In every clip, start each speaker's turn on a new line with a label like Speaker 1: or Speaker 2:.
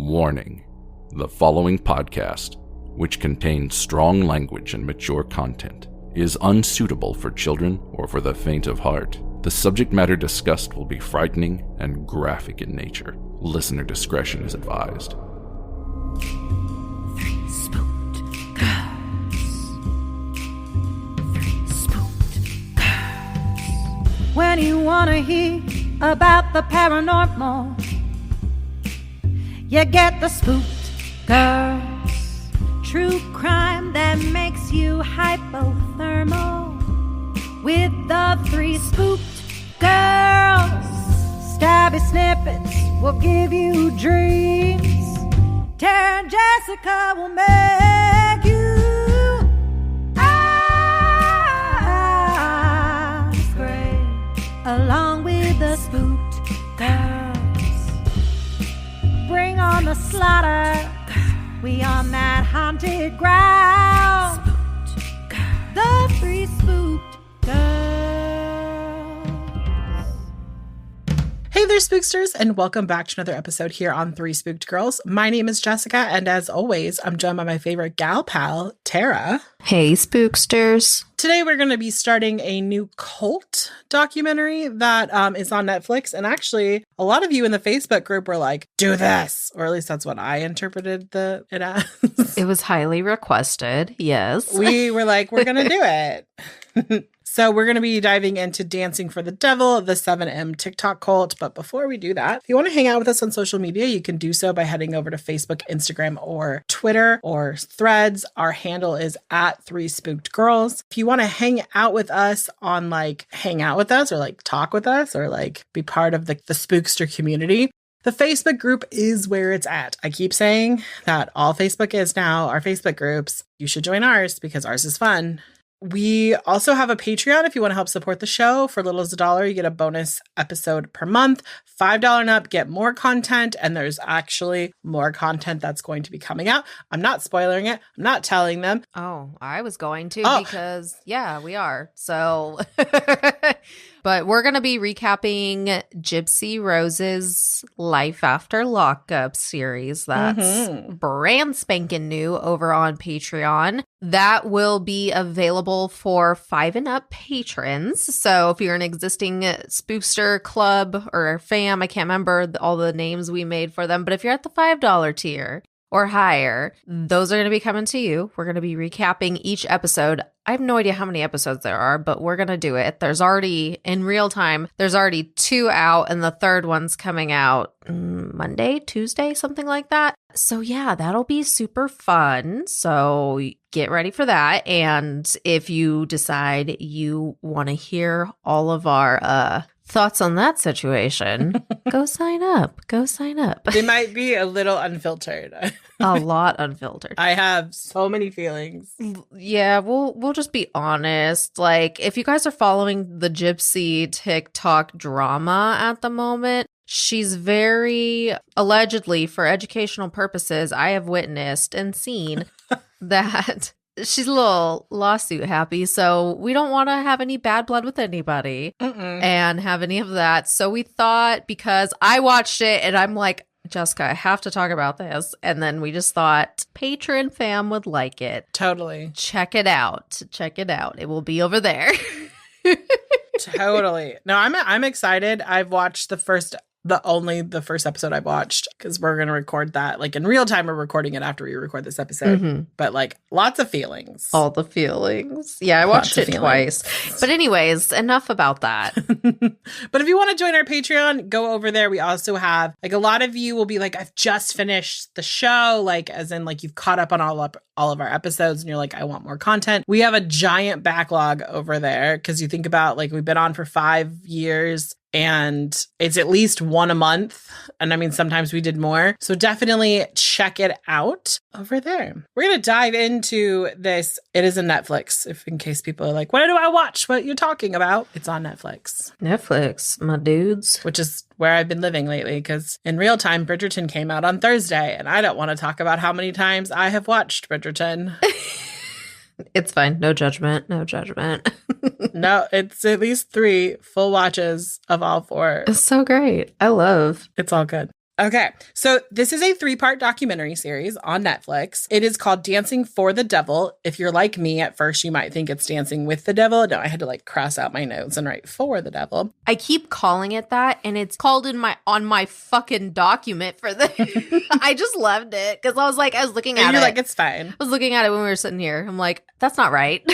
Speaker 1: Warning: the following podcast, which contains strong language and mature content, is unsuitable for children or for the faint of heart. The subject matter discussed will be frightening and graphic in nature. Listener discretion is advised.
Speaker 2: Spooked girls. Spooked girls. When you wanna hear about the paranormal, you get the Spooked Girls. True crime that makes you hypothermal. With the 3 Spooked Girls. Stabby snippets will give you dreams. Tara and Jessica will make you scream along with the Spooked Girls. Bring on the slaughter. We on that haunted ground. Spooked Girls. The 3 Spooked Girls.
Speaker 3: Hey there, Spooksters, and welcome back to another episode here on 3 Spooked Girls. My name is Jessica, and as always, I'm joined by my favorite gal pal, Tara.
Speaker 4: Hey, Spooksters.
Speaker 3: Today, we're going to be starting a new cult documentary that is on Netflix. And actually, a lot of you in the Facebook group were like, do this. Or at least that's what I interpreted it as.
Speaker 4: It was highly requested, yes.
Speaker 3: We were like, we're going to do it. So we're going to be diving into Dancing for the Devil, the 7M TikTok cult. But before we do that, if you want to hang out with us on social media, you can do so by heading over to Facebook, Instagram, or Twitter, or Threads. Our handle is at 3 Spooked Girls. If you want to hang out with us on hang out with us or talk with us or be part of the Spookster community, the Facebook group is where it's at. I keep saying that all Facebook is now our Facebook groups. You should join ours because ours is fun. We also have a Patreon if you want to help support the show. For little as $1, you get a bonus episode per month. $5 and up, get more content. And there's actually more content that's going to be coming out. I'm not spoiling it. I'm not telling them.
Speaker 4: Oh, I was going to because, yeah, we are. So, but we're going to be recapping Gypsy Rose's Life After Lockup series. That's brand spanking new over on Patreon. That will be available for 5 and up patrons. So if you're an existing Spookster club or fam, I can't remember all the names we made for them, but if you're at the $5 tier or higher, those are going to be coming to you. We're going to be recapping each episode. I have no idea how many episodes there are, but we're going to do it. There's already, in real time, there's already 2 out, and the third one's coming out Monday, Tuesday, something like that. So yeah, that'll be super fun. So get ready for that. And if you decide you want to hear all of our thoughts on that situation, go sign up. Go sign up.
Speaker 3: They might be a little unfiltered.
Speaker 4: A lot unfiltered.
Speaker 3: I have so many feelings.
Speaker 4: Yeah, we'll just be honest. If you guys are following the Gypsy TikTok drama at the moment, she's very allegedly, for educational purposes, I have witnessed and seen that she's a little lawsuit happy. So we don't want to have any bad blood with anybody and have any of that. So we thought, because I watched it and I'm like, Jessica, I have to talk about this. And then we just thought patron fam would like it.
Speaker 3: Totally.
Speaker 4: Check it out. Check it out. It will be over there.
Speaker 3: Totally. No, I'm excited. I've watched the first episode I watched because we're going to record that in real time. We're recording it after we record this episode, but lots of feelings.
Speaker 4: All the feelings. Yeah, I watched it twice. But anyways, enough about that.
Speaker 3: But if you want to join our Patreon, go over there. We also have a lot of you will be I've just finished the show, as in you've caught up on all of our episodes and you're I want more content. We have a giant backlog over there because you think about we've been on for 5 years. And it's at least one a month. And I mean, sometimes we did more. So definitely check it out over there. We're going to dive into this. It is on Netflix, in case people are like, what do I watch? What you're talking about? It's on Netflix.
Speaker 4: Netflix, my dudes.
Speaker 3: Which is where I've been living lately, because in real time, Bridgerton came out on Thursday. And I don't want to talk about how many times I have watched Bridgerton.
Speaker 4: It's fine. No judgment. No judgment.
Speaker 3: No, it's at least 3 full watches of all 4.
Speaker 4: It's so great. I love.
Speaker 3: It's all good. Okay, so this is a 3-part documentary series on Netflix. It is called Dancing for the Devil. If you're like me, at first you might think it's Dancing with the Devil. No, I had to like cross out my notes and write for the devil.
Speaker 4: I keep calling it that, and it's called on my fucking document for the. I just loved it because I was looking at it.
Speaker 3: You're like, it's fine.
Speaker 4: I was looking at it when we were sitting here. I'm like, that's not right.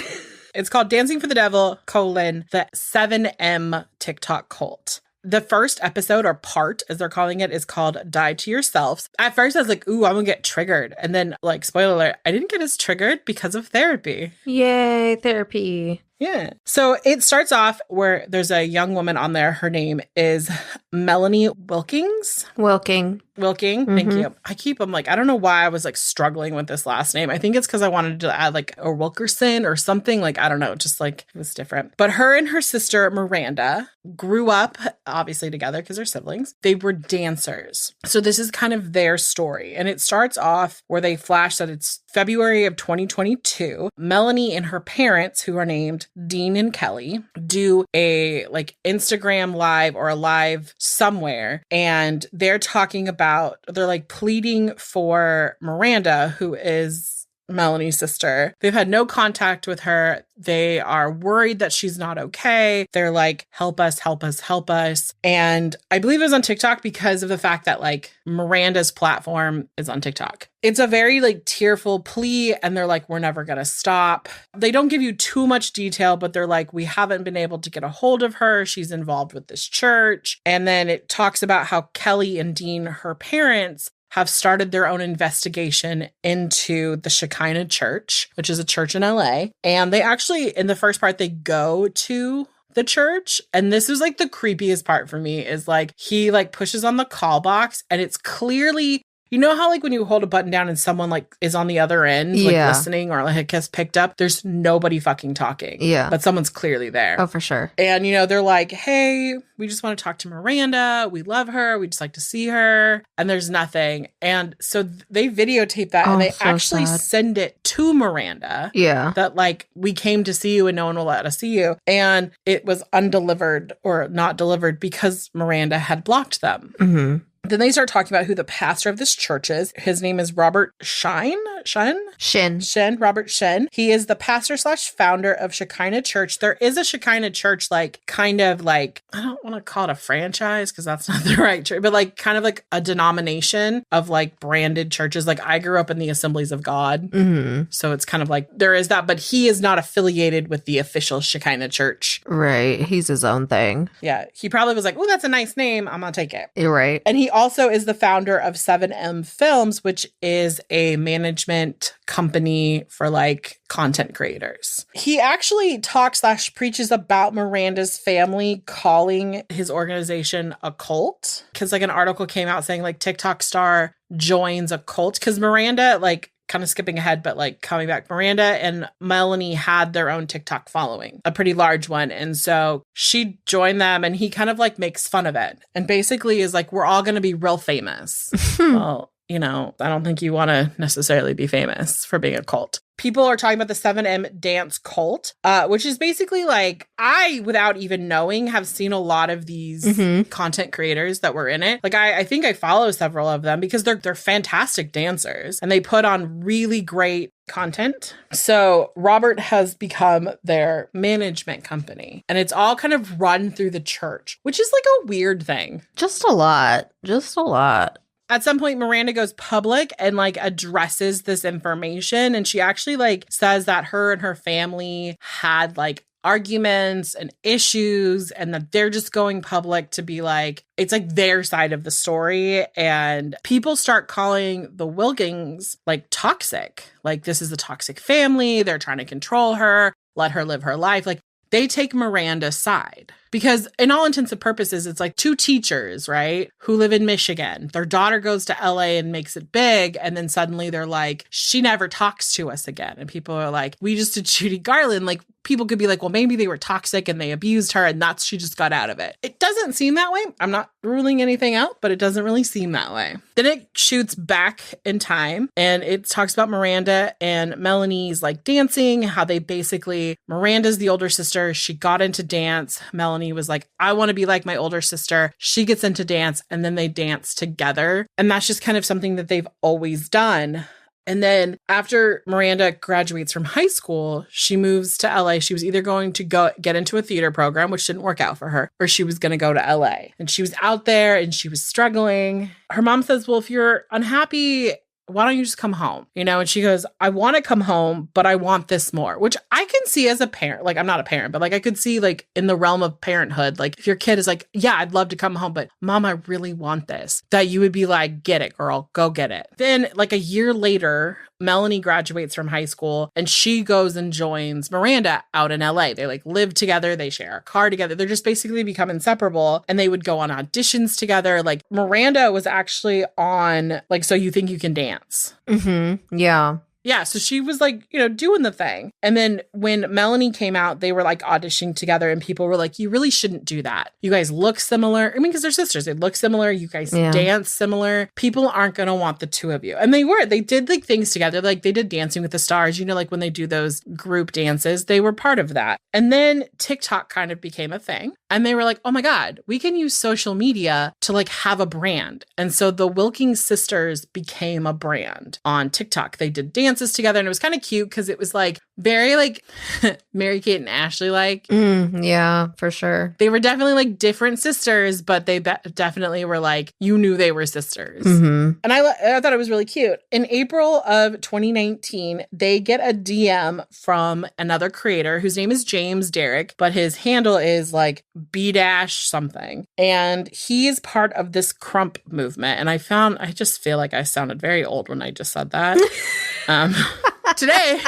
Speaker 3: It's called Dancing for the Devil, the 7M TikTok cult. The first episode, or part as they're calling it, is called Die to Yourselves. At first I was like, ooh, I'm gonna get triggered. And then, like, spoiler alert, I didn't get as triggered because of therapy.
Speaker 4: Yay, therapy.
Speaker 3: Yeah. So it starts off where there's a young woman on there. Her name is Melanie Wilkings. Wilking. Thank you. I'm like, I don't know why I was like struggling with this last name. I think it's because I wanted to add like a Wilkerson or something. Like, I don't know, just like it was different. But her and her sister Miranda grew up obviously together because they're siblings. They were dancers. So this is kind of their story. And it starts off where they flash that it's February of 2022. Melanie and her parents, who are named Dean and Kelly, do a like Instagram live or a live somewhere. And they're talking about, they're like pleading for Miranda, who is Melanie's sister. They've had no contact with her. They are worried that she's not okay. They're like, help us, help us, help us. And I believe it was on TikTok because of the fact that like Miranda's platform is on TikTok. It's a very like tearful plea, and they're like, we're never going to stop. They don't give you too much detail, but they're like, we haven't been able to get a hold of her. She's involved with this church. And then it talks about how Kelly and Dean, her parents, have started their own investigation into the Shekinah Church, which is a church in LA. And they actually, in the first part, they go to the church. And this was like the creepiest part for me, is like he like pushes on the call box and it's clearly, you know how like when you hold a button down and someone like is on the other end, like listening or like has picked up, there's nobody fucking talking. Yeah. But someone's clearly there.
Speaker 4: Oh, for sure.
Speaker 3: And, you know, they're like, hey, we just want to talk to Miranda. We love her. We just like to see her. And there's nothing. And so they videotape that and they actually send it to Miranda. Yeah. That like, we came to see you and no one will let us see you. And it was undelivered or not delivered because Miranda had blocked them. Mm-hmm. Then they start talking about who the pastor of this church is. His name is Robert Shin. Robert Shin. He is the pastor / founder of Shekinah Church. There is a Shekinah Church, like kind of like, I don't want to call it a franchise because that's not the right church, but like kind of like a denomination of like branded churches. Like I grew up in the Assemblies of God. Mm-hmm. So it's kind of like there is that, but he is not affiliated with the official Shekinah Church.
Speaker 4: Right. He's his own thing.
Speaker 3: Yeah. He probably was like, oh, that's a nice name. I'm going to take it.
Speaker 4: You're right.
Speaker 3: And he also is the founder of 7M Films, which is a management company for like content creators. He actually talks / preaches about Miranda's family calling his organization a cult. Because like an article came out saying like TikTok star joins a cult. Because Miranda, like kind of skipping ahead, but like coming back, Miranda and Melanie had their own TikTok following, a pretty large one. And so she joined them and he kind of like makes fun of it and basically is like, we're all going to be real famous. Well, you know, I don't think you want to necessarily be famous for being a cult. People are talking about the 7M dance cult, which is basically like, I, without even knowing, have seen a lot of these content creators that were in it. Like, I think I follow several of them because they're fantastic dancers and they put on really great content. So Robert has become their management company and it's all kind of run through the church, which is like a weird thing.
Speaker 4: Just a lot.
Speaker 3: At some point, Miranda goes public and like addresses this information. And she actually like says that her and her family had like arguments and issues and that they're just going public to be like, it's like their side of the story. And people start calling the Wilkings like toxic. Like this is a toxic family. They're trying to control her, let her live her life. Like they take Miranda's side. Because in all intents and purposes, it's like two teachers, right, who live in Michigan. Their daughter goes to LA and makes it big. And then suddenly they're like, she never talks to us again. And people are like, we just did Judy Garland. Like, people could be like, well, maybe they were toxic and they abused her and she just got out of it. It doesn't seem that way. I'm not ruling anything out, but it doesn't really seem that way. Then it shoots back in time and it talks about Miranda and Melanie's like dancing, how they basically, Miranda's the older sister. She got into dance. Melanie was like, I want to be like my older sister. She gets into dance and then they dance together. And that's just kind of something that they've always done. And then after Miranda graduates from high school, she moves to LA. She was either going to go get into a theater program, which didn't work out for her, or she was going to go to LA. And she was out there and she was struggling. Her mom says, well, if you're unhappy, why don't you just come home? You know, and she goes, I want to come home, but I want this more, which I can see as a parent. Like, I'm not a parent, but like, I could see like in the realm of parenthood, like if your kid is like, yeah, I'd love to come home, but mom, I really want this, that you would be like, get it, girl, go get it. Then like a year later, Melanie graduates from high school and she goes and joins Miranda out in LA. They like live together. They share a car together. They're just basically become inseparable and they would go on auditions together. Like Miranda was actually on like, So You Think You Can Dance.
Speaker 4: Mm-hmm. Yeah.
Speaker 3: Yeah, so she was like, you know, doing the thing. And then when Melanie came out, they were like auditioning together and people were like, you really shouldn't do that. You guys look similar. I mean, because they're sisters. They look similar. You guys dance similar. People aren't going to want the two of you. And they did like things together. Like they did Dancing with the Stars, you know, like when they do those group dances, they were part of that. And then TikTok kind of became a thing. And they were like, oh my God, we can use social media to like have a brand. And so the Wilkins sisters became a brand on TikTok. They did dances together and it was kind of cute because it was like very like Mary-Kate and Ashley like.
Speaker 4: Yeah, for sure.
Speaker 3: They were definitely like different sisters, but they definitely were like, you knew they were sisters.
Speaker 4: Mm-hmm.
Speaker 3: And I thought it was really cute. In April of 2019, they get a DM from another creator whose name is James Derrick, but his handle is like B-dash something. And he is part of this Crump movement. And I just feel like I sounded very old when I just said that. Today,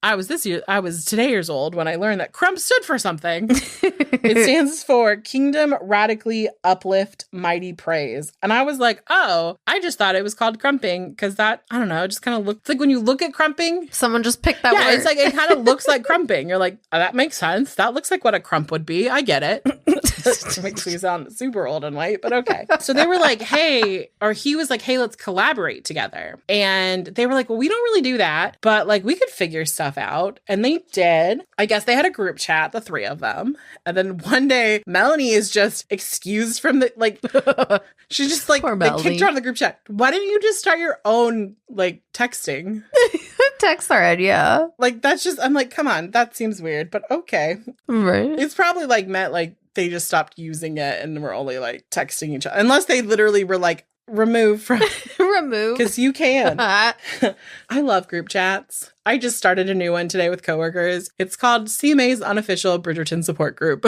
Speaker 3: I was today years old when I learned that Crump stood for something. It stands for Kingdom Radically Uplift Mighty Praise. And I was like, oh, I just thought it was called crumping because that, I don't know, it just kind of looks like when you look at crumping.
Speaker 4: Someone just picked that word.
Speaker 3: Yeah, it's like, it kind of looks like crumping. You're like, oh, that makes sense. That looks like what a crump would be. I get it. It makes me sound super old and white, but okay. So they were like, hey, or he was like, hey, let's collaborate together. And they were like, well, we don't really do that, but like we could figure stuff out. And they did. I guess they had a group chat, the three of them. And then one day Melanie is just excused from the, like, she's just like, they kicked her out of the group chat. Why didn't you just start your own like texting?
Speaker 4: Text thread, yeah.
Speaker 3: Like that's just, I'm like, come on, that seems weird, but okay.
Speaker 4: Right.
Speaker 3: It's probably like meant like they just stopped using it and were only like texting each other. Unless they literally were like, remove from
Speaker 4: remove.
Speaker 3: Because you can. I love group chats. I just started a new one today with coworkers. It's called CMA's Unofficial Bridgerton Support Group.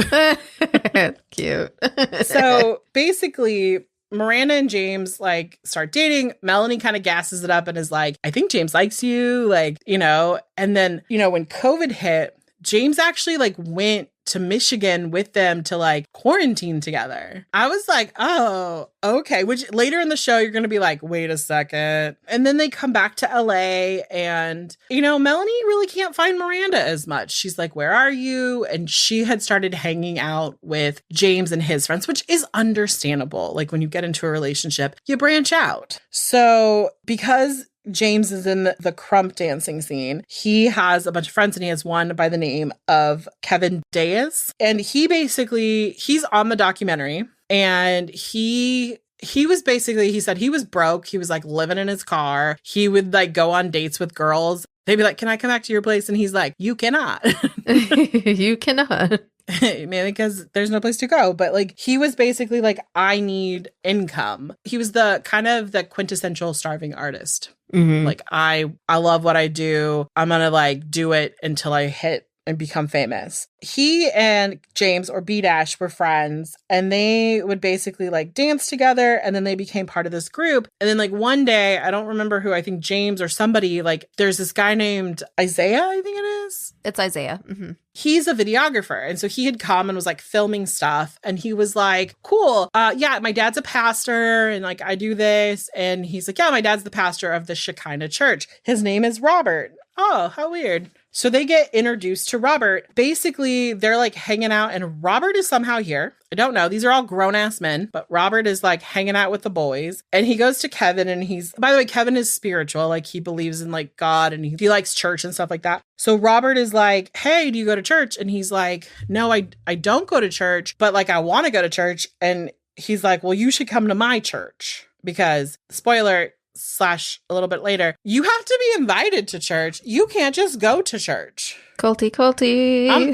Speaker 4: Cute.
Speaker 3: So basically, Miranda and James like start dating. Melanie kind of gasses it up and is like, I think James likes you. Like, you know, and then, you know, when COVID hit, James actually like went to Michigan with them to like quarantine together. I was like, oh, okay. Which later in the show, you're going to be like, wait a second. And then they come back to LA and, you know, Melanie really can't find Miranda as much. She's like, where are you? And she had started hanging out with James and his friends, which is understandable. Like when you get into a relationship, you branch out. So because James is in the Crump dancing scene, he has a bunch of friends and he has one by the name of Kevin Diaz. And he's on the documentary and he was basically, he said he was broke. He was like living in his car. He would like go on dates with girls. They'd be like, can I come back to your place? And he's like, you cannot.
Speaker 4: You cannot.
Speaker 3: Man, because there's no place to go. But like, he was basically like, I need income. He was the kind of the quintessential starving artist. Mm-hmm. Like, I love what I do. I'm going to like do it until I hit and become famous. He and James, or B-Dash, were friends and they would basically like dance together and then they became part of this group. And then like one day, I don't remember who, I think James or somebody, like there's this guy named Isaiah, I think it is.
Speaker 4: It's Isaiah. Mm-hmm.
Speaker 3: He's a videographer. And so he had come and was like filming stuff. And he was like, cool. Yeah, my dad's a pastor and like I do this. And he's like, yeah, my dad's the pastor of the Shekinah church. His name is Robert. Oh, how weird. So they get introduced to Robert. Basically, they're like hanging out and Robert is somehow here. I don't know. These are all grown ass men, but Robert is like hanging out with the boys. And he goes to Kevin and by the way, Kevin is spiritual. Like he believes in like God and he likes church and stuff like that. So Robert is like, hey, do you go to church? And he's like, no, I don't go to church, but like I want to go to church. And he's like, well, you should come to my church because spoiler / a little bit later, you have to be invited to church. You can't just go to church.
Speaker 4: Culty.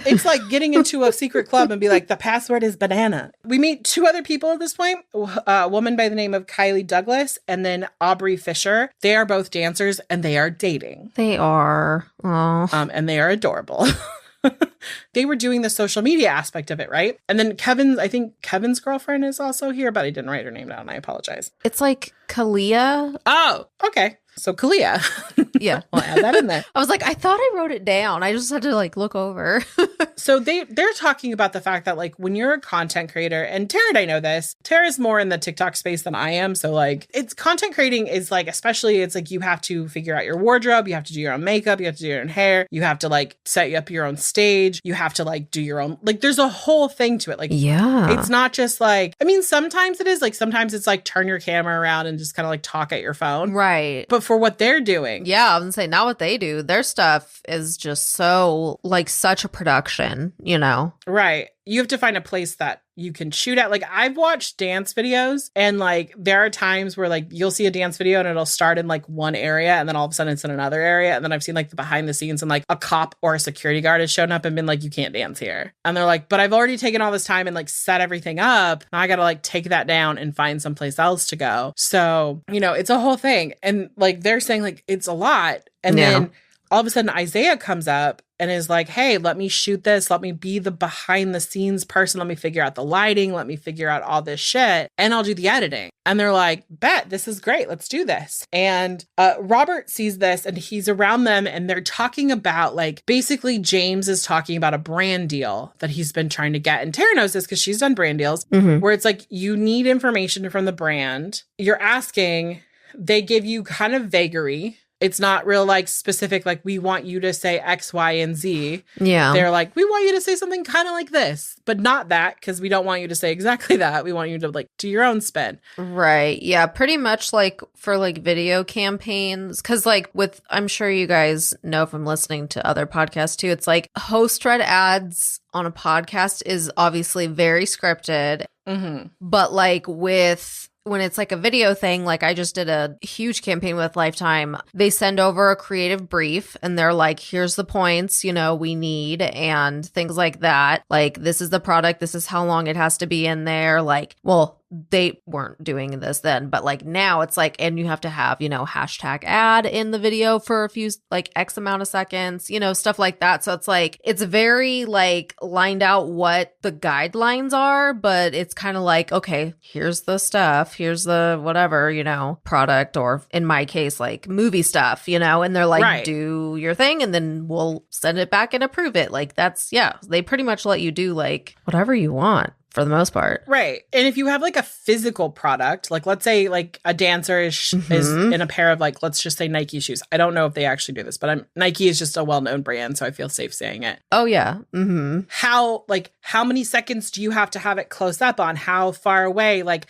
Speaker 3: It's like getting into a secret club and be like, the password is banana. We meet 2 other people at this point, a woman by the name of Kylie Douglas and then Aubrey Fisher. They are both dancers and they are dating.
Speaker 4: They are. Oh.
Speaker 3: And they are adorable. They were doing the social media aspect of it, right? And then I think Kevin's girlfriend is also here, but I didn't write her name down. I apologize.
Speaker 4: It's like Kalia.
Speaker 3: Oh, okay. So Kalia.
Speaker 4: Yeah.
Speaker 3: We'll add that in there.
Speaker 4: I was like, I thought I wrote it down. I just had to like look over.
Speaker 3: So they're talking about the fact that like when you're a content creator, and Tara and I know this, Tara's more in the TikTok space than I am. So like it's content creating is like, especially it's like you have to figure out your wardrobe. You have to do your own makeup. You have to do your own hair. You have to like set up your own stage. You have to like do your own, like there's a whole thing to it. Like,
Speaker 4: yeah,
Speaker 3: it's not just like, I mean, sometimes it is like, sometimes it's like turn your camera around and just kind of like talk at your phone.
Speaker 4: Right.
Speaker 3: But for what they're doing.
Speaker 4: Yeah, I was gonna say, not what they do. Their stuff is just so like such a production, you know?
Speaker 3: Right. You have to find a place that you can shoot at. Like I've watched dance videos and like there are times where like you'll see a dance video and it'll start in like one area and then all of a sudden it's in another area. And then I've seen like the behind the scenes and like a cop or a security guard has shown up and been like, you can't dance here. And they're like, but I've already taken all this time and like set everything up. Now I got to like take that down and find someplace else to go. So, you know, it's a whole thing. And like they're saying like it's a lot. And then all of a sudden Isaiah comes up and is like, hey, let me shoot this. Let me be the behind the scenes person. Let me figure out the lighting. Let me figure out all this shit. And I'll do the editing. And they're like, bet, this is great. Let's do this. And Robert sees this and he's around them and they're talking about like, basically James is talking about a brand deal that he's been trying to get. And Tara knows this because she's done brand deals where it's like, you need information from the brand. You're asking, they give you kind of vagary. It's not real like specific, like we want you to say X, Y, and Z.
Speaker 4: Yeah.
Speaker 3: They're like, we want you to say something kind of like this, but not that because we don't want you to say exactly that. We want you to like do your own spin.
Speaker 4: Right. Yeah. Pretty much like for like video campaigns. Cause like I'm sure you guys know from listening to other podcasts too, it's like host-read ads on a podcast is obviously very scripted. But like when it's like a video thing, like I just did a huge campaign with Lifetime, they send over a creative brief and they're like, here's the points, you know, we need and things like that. Like, this is the product. This is how long it has to be in there. Like, well, they weren't doing this then, but like now it's like, and you have to have, you know, hashtag ad in the video for a few, like X amount of seconds, you know, stuff like that. So it's like, it's very like lined out what the guidelines are, but it's kind of like, okay, here's the stuff, here's the whatever, you know, product, or in my case, like movie stuff, you know, and they're like, do your thing and then we'll send it back and approve it. Like that's, yeah, they pretty much let you do like whatever you want. For the most part.
Speaker 3: Right. And if you have like a physical product, like let's say like a dancer is in a pair of like, let's just say Nike shoes. I don't know if they actually do this, but Nike is just a well-known brand. So I feel safe saying it.
Speaker 4: Oh yeah.
Speaker 3: How many seconds do you have to have it close up on? How far away? Like,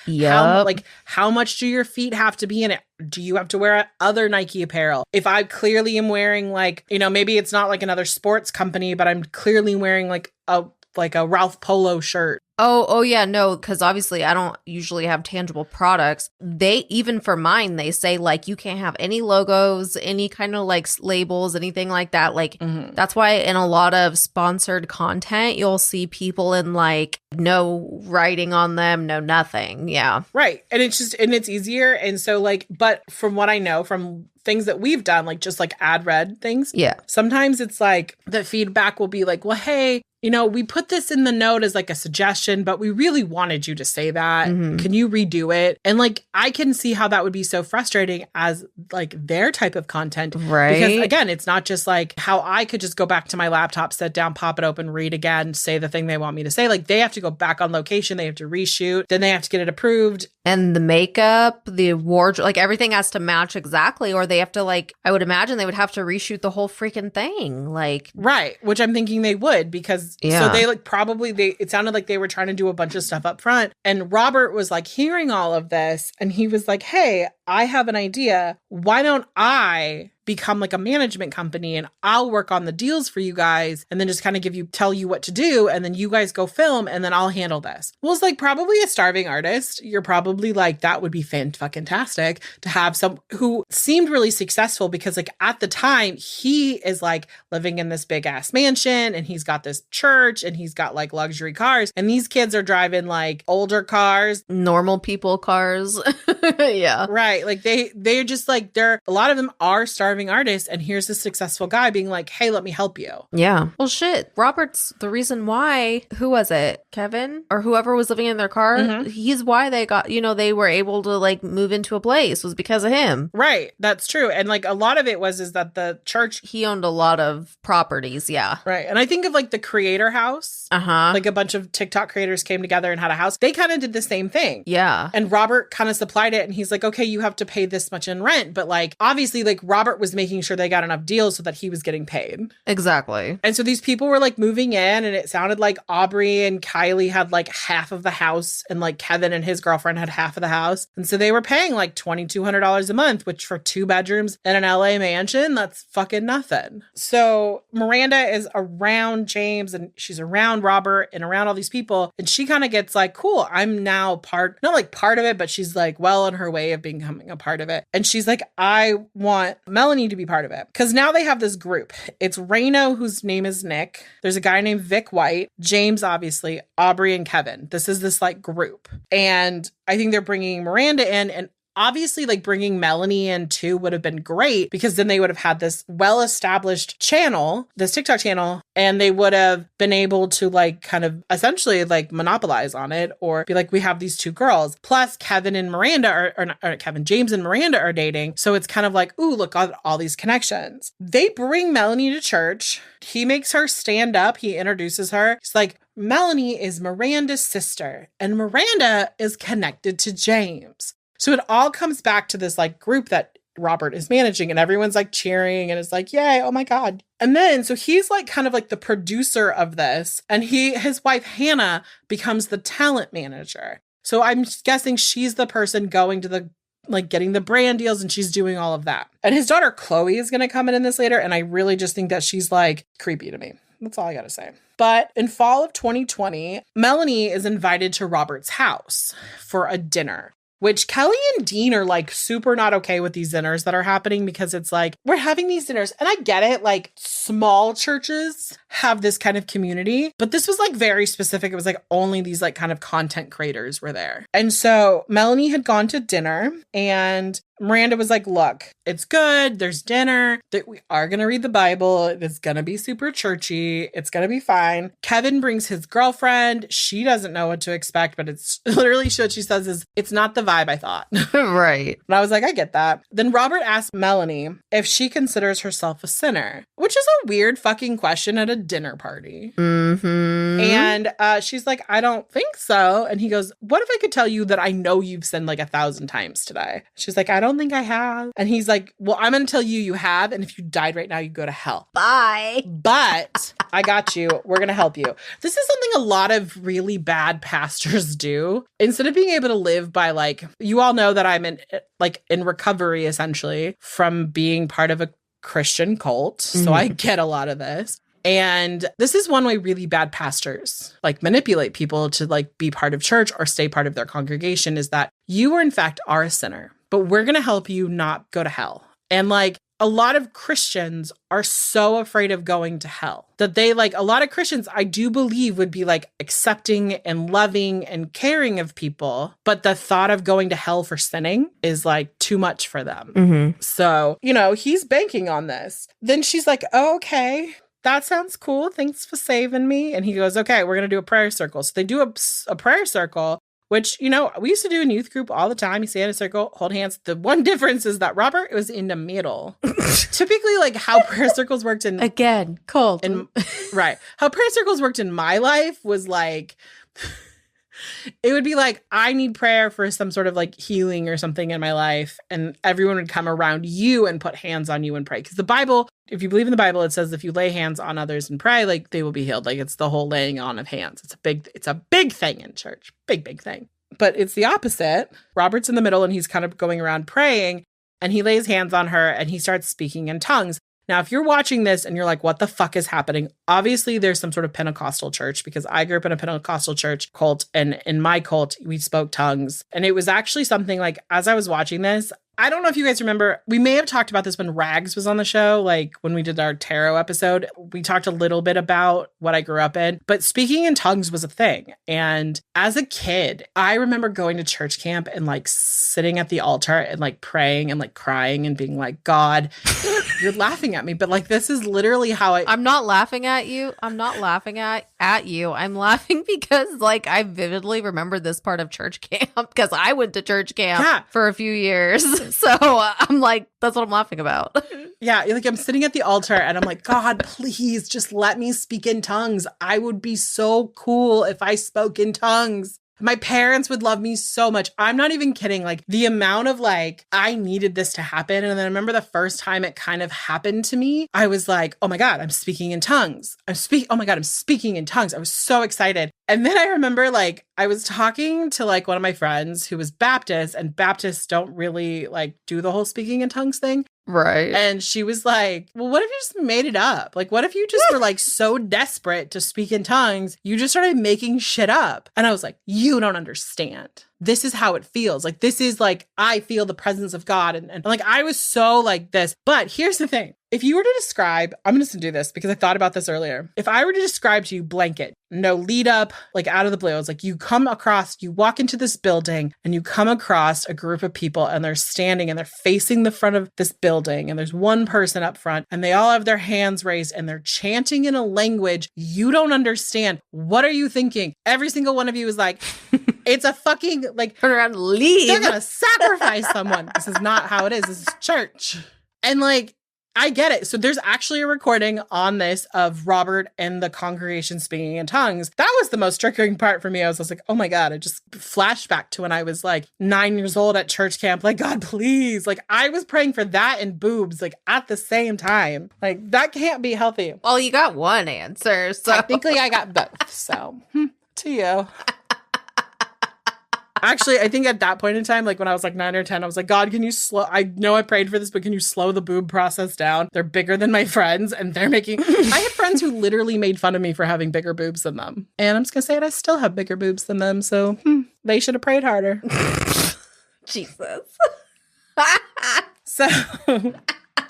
Speaker 3: how much do your feet have to be in it? Do you have to wear other Nike apparel? If I clearly am wearing like, you know, maybe it's not like another sports company, but I'm clearly wearing like a Ralph Polo shirt.
Speaker 4: Oh yeah, no, because obviously I don't usually have tangible products. They, even for mine, they say like you can't have any logos, any kind of like labels, anything like that. Like that's why in a lot of sponsored content, you'll see people in like no writing on them, no nothing. Yeah.
Speaker 3: Right. And it's easier. And so like, but from what I know from things that we've done, like just like ad read things.
Speaker 4: Yeah.
Speaker 3: Sometimes it's like the feedback will be like, well, hey, we put this in the note as like a suggestion, but we really wanted you to say that. Can you redo it? And like, I can see how that would be so frustrating as like their type of content.
Speaker 4: Right.
Speaker 3: Because again, it's not just like how I could just go back to my laptop, sit down, pop it open, read again, say the thing they want me to say. Like they have to go back on location. They have to reshoot. Then they have to get it approved.
Speaker 4: And the makeup, the wardrobe, like everything has to match exactly, or they have to like, I would imagine they would have to reshoot the whole freaking thing. Like,
Speaker 3: right. Which I'm thinking they would, because so they like it sounded like they were trying to do a bunch of stuff up front. And Robert was like hearing all of this and he was like, hey, I have an idea. Why don't I become like a management company and I'll work on the deals for you guys and then just kind of tell you what to do. And then you guys go film and then I'll handle this. Well, it's like probably a starving artist. You're probably like, that would be fantastic to have some who seemed really successful, because like at the time he is like living in this big ass mansion and he's got this church and he's got like luxury cars. And these kids are driving like older cars,
Speaker 4: normal people cars. Yeah.
Speaker 3: Right. Like they're just like, a lot of them are starving artists, and here's this successful guy being like, hey, let me help you.
Speaker 4: Yeah. Well, shit. Robert's the reason why, who was it? Kevin or whoever was living in their car? He's why they got, they were able to like move into a place was because of him.
Speaker 3: Right. That's true. And like a lot of it is that the church,
Speaker 4: he owned a lot of properties. Yeah.
Speaker 3: Right. And I think of like the Creator House. Like a bunch of TikTok creators came together and had a house. They kind of did the same thing.
Speaker 4: Yeah.
Speaker 3: And Robert kind of supplied it and he's like, okay, you have to pay this much in rent. But like, obviously, like Robert was making sure they got enough deals so that he was getting paid.
Speaker 4: Exactly.
Speaker 3: And so these people were like moving in, and it sounded like Aubrey and Kylie had like half of the house, and like Kevin and his girlfriend had half of the house. And so they were paying like $2,200 a month, which for 2 bedrooms in an LA mansion, that's fucking nothing. So Miranda is around James and she's around Robert and around all these people. And she kind of gets like, cool, I'm now not like part of it, but she's like well on her way of becoming a part of it. And she's like, I want Melanie to be part of it. Because now they have this group. It's Reno, whose name is Nick. There's a guy named Vic White, James, obviously, Aubrey, and Kevin. This is this like group. And I think they're bringing Miranda in, and obviously, like bringing Melanie in too would have been great, because then they would have had this well-established channel, this TikTok channel, and they would have been able to like kind of essentially like monopolize on it, or be like, we have these 2 girls. Plus Kevin and Miranda James and Miranda are dating. So it's kind of like, ooh, look at all these connections. They bring Melanie to church. He makes her stand up. He introduces her. He's like, Melanie is Miranda's sister, and Miranda is connected to James. So it all comes back to this like group that Robert is managing, and everyone's like cheering and it's like, yay, oh my God. And then, so he's like kind of like the producer of this, and his wife, Hannah, becomes the talent manager. So I'm guessing she's the person going to getting the brand deals, and she's doing all of that. And his daughter, Chloe, is going to come in this later. And I really just think that she's like creepy to me. That's all I got to say. But in fall of 2020, Melanie is invited to Robert's house for a dinner, which Kelly and Dean are like super not okay with these dinners that are happening, because it's like, we're having these dinners. And I get it. Like small churches have this kind of community, but this was like very specific. It was like only these like kind of content creators were there. And so Melanie had gone to dinner, and Miranda was like, look, it's good. There's dinner. That we are going to read the Bible. It's going to be super churchy. It's going to be fine. Kevin brings his girlfriend. She doesn't know what to expect, but it's literally what she says is, it's not the vibe I thought.
Speaker 4: Right.
Speaker 3: And I was like, I get that. Then Robert asked Melanie if she considers herself a sinner, which is a weird fucking question at a dinner party. And she's like, I don't think so. And he goes, what if I could tell you that I know you've sinned like 1,000 times today? She's like, I don't think I have. And he's like, well, I'm going to tell you have. And if you died right now, you go to hell.
Speaker 4: Bye.
Speaker 3: But I got you. We're going to help you. This is something a lot of really bad pastors do. Instead of being able to live by like, you all know that I'm in recovery essentially from being part of a Christian cult. So I get a lot of this. And this is one way really bad pastors like manipulate people to like be part of church or stay part of their congregation, is that you are in fact are a sinner, but we're going to help you not go to hell. And like a lot of Christians are so afraid of going to hell that they like, a lot of Christians I do believe would be like accepting and loving and caring of people, but the thought of going to hell for sinning is like too much for them. So, he's banking on this. Then she's like, oh, okay. that sounds cool. Thanks for saving me. And he goes, okay, we're going to do a prayer circle. So they do a prayer circle, which, you know, we used to do in youth group all the time. You stay in a circle, hold hands. The one difference is that Robert was in the middle. Typically, like how prayer circles worked in...
Speaker 4: Again, cold.
Speaker 3: Right. How prayer circles worked in my life was like... It would be like, I need prayer for some sort of like healing or something in my life. And everyone would come around you and put hands on you and pray. Because the Bible, if you believe in the Bible, it says if you lay hands on others and pray, like they will be healed. Like it's the whole laying on of hands. It's a big thing in church. Big thing. But it's the opposite. Robert's in the middle and he's kind of going around praying and he lays hands on her and he starts speaking in tongues. Now, if you're watching this and you're like, what the fuck is happening? Obviously, there's some sort of Pentecostal church because I grew up in a Pentecostal church cult. And in my cult, we spoke tongues. And it was actually something like, as I was watching this, I don't know if you guys remember, we may have talked about this when Rags was on the show, like when we did our tarot episode. We talked a little bit about what I grew up in, but speaking in tongues was a thing. And as a kid, I remember going to church camp and like sitting at the altar and like praying and like crying and being like, God, you're laughing at me. But like, this is literally how
Speaker 4: I'm not laughing at you. I'm not laughing at you. I'm laughing because like I vividly remember this part of church camp because I went to church camp for a few years. So I'm like, that's what I'm laughing about.
Speaker 3: Yeah, like I'm sitting at the altar and I'm like, God, please just let me speak in tongues. I would be so cool if I spoke in tongues. My parents would love me so much. I'm not even kidding. Like the amount of like, I needed this to happen. And then I remember the first time it kind of happened to me, I was like, oh my God, I'm speaking in tongues. Oh my God, I'm speaking in tongues. I was so excited. And then I remember like, I was talking to like one of my friends who was Baptist, and Baptists don't really like do the whole speaking in tongues thing.
Speaker 4: Right.
Speaker 3: And she was like, well, what if you just made it up? Like, what if you just were like so desperate to speak in tongues, you just started making shit up? And I was like, you don't understand. This is how it feels. Like, this is like, I feel the presence of God. And like, I was so like this. But here's the thing. If you were to describe, I'm going to do this because I thought about this earlier. If I were to describe to you blanket, no lead up, like out of the blue, it's like you walk into this building and you come across a group of people and they're standing and they're facing the front of this building. And there's one person up front and they all have their hands raised and they're chanting in a language you don't understand. What are you thinking? Every single one of you is like, it's a fucking like,
Speaker 4: turn around and leave.
Speaker 3: They're going to sacrifice someone. This is not how it is. This is church. And like, I get it. So there's actually a recording on this of Robert and the congregation speaking in tongues. That was the most triggering part for me. I was like, oh my God, I just flashed back to when I was like 9 years old at church camp. Like, God, please. Like I was praying for that and boobs like at the same time. Like that can't be healthy.
Speaker 4: Well, you got one answer. So
Speaker 3: technically I got both. So to you. Actually, I think at that point in time, like when I was like 9 or 10, I was like, God, can you I know I prayed for this, but can you slow the boob process down? They're bigger than my friends and they're making, I had friends who literally made fun of me for having bigger boobs than them. And I'm just going to say it, I still have bigger boobs than them. So they should have prayed harder.
Speaker 4: Jesus.
Speaker 3: So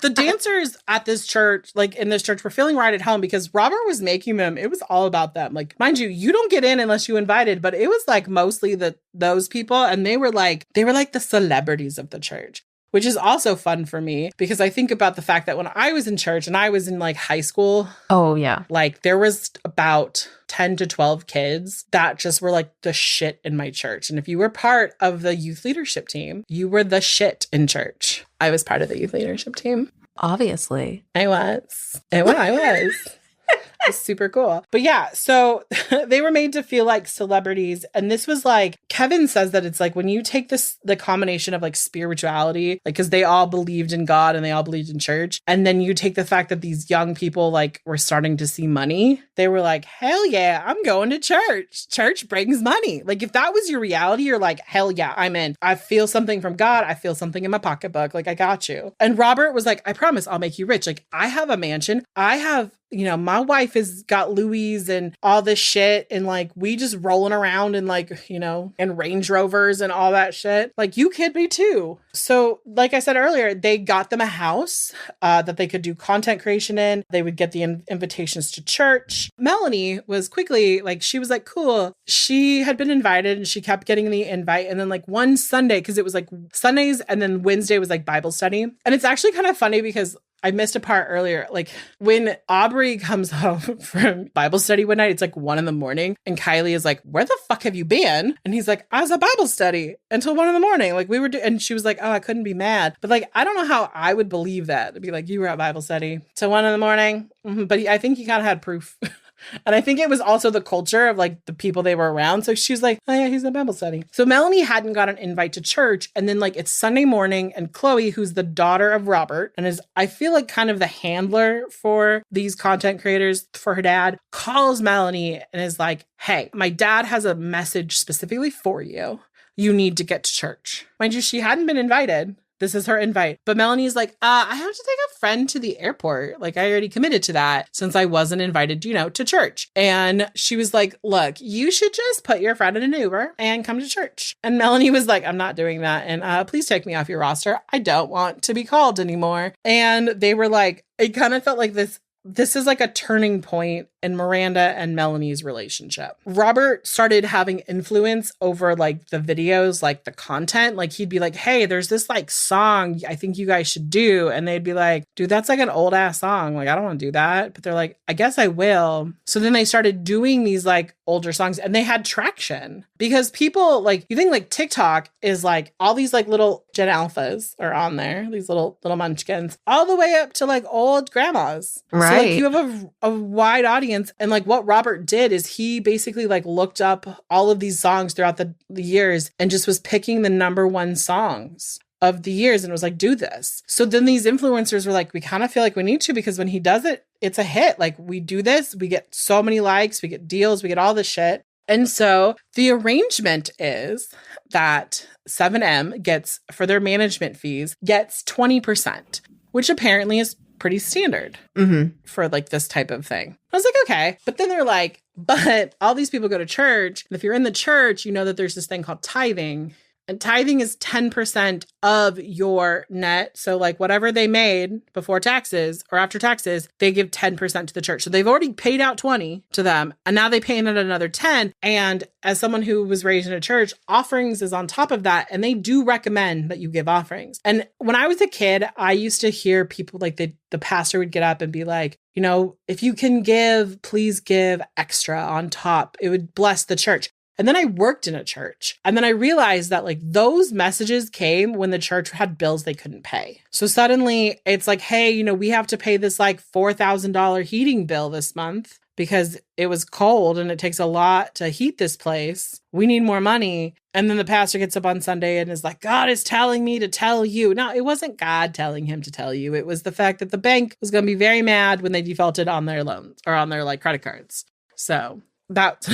Speaker 3: the dancers at this church, like in this church, were feeling right at home because Robert was making them. It was all about them. Like, mind you, you don't get in unless you invited, but it was like mostly those people. And they were like the celebrities of the church, which is also fun for me because I think about the fact that when I was in church and I was in like high school.
Speaker 4: Oh, yeah.
Speaker 3: Like there was about 10 to 12 kids that just were like the shit in my church. And if you were part of the youth leadership team, you were the shit in church. I was part of the youth leadership team.
Speaker 4: Obviously.
Speaker 3: I was. I was. It was super cool. But yeah, so they were made to feel like celebrities. And this was like, Kevin says that it's like when you take the combination of like spirituality, like because they all believed in God and they all believed in church. And then you take the fact that these young people like were starting to see money. They were like, hell yeah, I'm going to church. Church brings money. Like if that was your reality, you're like, hell yeah, I'm in. I feel something from God. I feel something in my pocketbook. Like I got you. And Robert was like, I promise I'll make you rich. Like I have a mansion. I have, you know, my wife has got Louis and all this shit. And like, we just rolling around in like, you know, and Range Rovers and all that shit. Like you kid me too. So like I said earlier, they got them a house that they could do content creation in. They would get the invitations to church. Melanie was quickly like, she was like, cool. She had been invited and she kept getting the invite. And then like one Sunday, because it was like Sundays and then Wednesday was like Bible study. And it's actually kind of funny because I missed a part earlier. Like when Aubrey comes home from Bible study one night, it's like 1 a.m. and Kylie is like, where the fuck have you been? And he's like, I was at Bible study until 1 a.m. Like we were, and she was like, oh, I couldn't be mad. But like, I don't know how I would believe that. To be like, you were at Bible study till 1 a.m. Mm-hmm. But I think he kind of had proof. And I think it was also the culture of like the people they were around. So she's like, oh yeah, he's at Bible study. So Melanie hadn't got an invite to church. And then like it's Sunday morning and Chloe, who's the daughter of Robert and is, I feel like kind of the handler for these content creators for her dad, calls Melanie and is like, hey, my dad has a message specifically for you. You need to get to church. Mind you, she hadn't been invited. This is her invite. But Melanie's like, I have to take a friend to the airport. Like I already committed to that since I wasn't invited, to church. And she was like, look, you should just put your friend in an Uber and come to church. And Melanie was like, I'm not doing that. And please take me off your roster. I don't want to be called anymore. And they were like, it kind of felt like this is like a turning point in Miranda and Melanie's relationship. Robert started having influence over like the videos, like the content. Like he'd be like, hey, there's this like song I think you guys should do. And they'd be like, dude, that's like an old ass song. Like, I don't want to do that. But they're like, I guess I will. So then they started doing these like older songs and they had traction because people like, you think like TikTok is like all these like little Gen Alphas are on there, these little munchkins, all the way up to like old grandmas.
Speaker 4: Right.
Speaker 3: So like you have a wide audience. And like what Robert did is he basically like looked up all of these songs throughout the years and just was picking the number one songs of the years and was like, do this. So then these influencers were like, we kind of feel like we need to because when he does it, it's a hit. Like we do this, we get so many likes, we get deals, we get all this shit. And so the arrangement is that 7M gets, for their management fees, gets 20%, which apparently is pretty standard for like this type of thing. I was like, okay. But then they're like, but all these people go to church. And if you're in the church, you know that there's this thing called tithing. And tithing is 10% of your net. So like whatever they made before taxes or after taxes, they give 10% to the church. So they've already paid out 20 to them. And now they pay in another 10. And as someone who was raised in a church, offerings is on top of that. And they do recommend that you give offerings. And when I was a kid, I used to hear people like the pastor would get up and be like, if you can give, please give extra on top. It would bless the church. And then I worked in a church. And then I realized that like those messages came when the church had bills they couldn't pay. So suddenly it's like, hey, we have to pay this like $4,000 heating bill this month because it was cold and it takes a lot to heat this place. We need more money. And then the pastor gets up on Sunday and is like, God is telling me to tell you. No, it wasn't God telling him to tell you. It was the fact that the bank was going to be very mad when they defaulted on their loans or on their like credit cards. So that's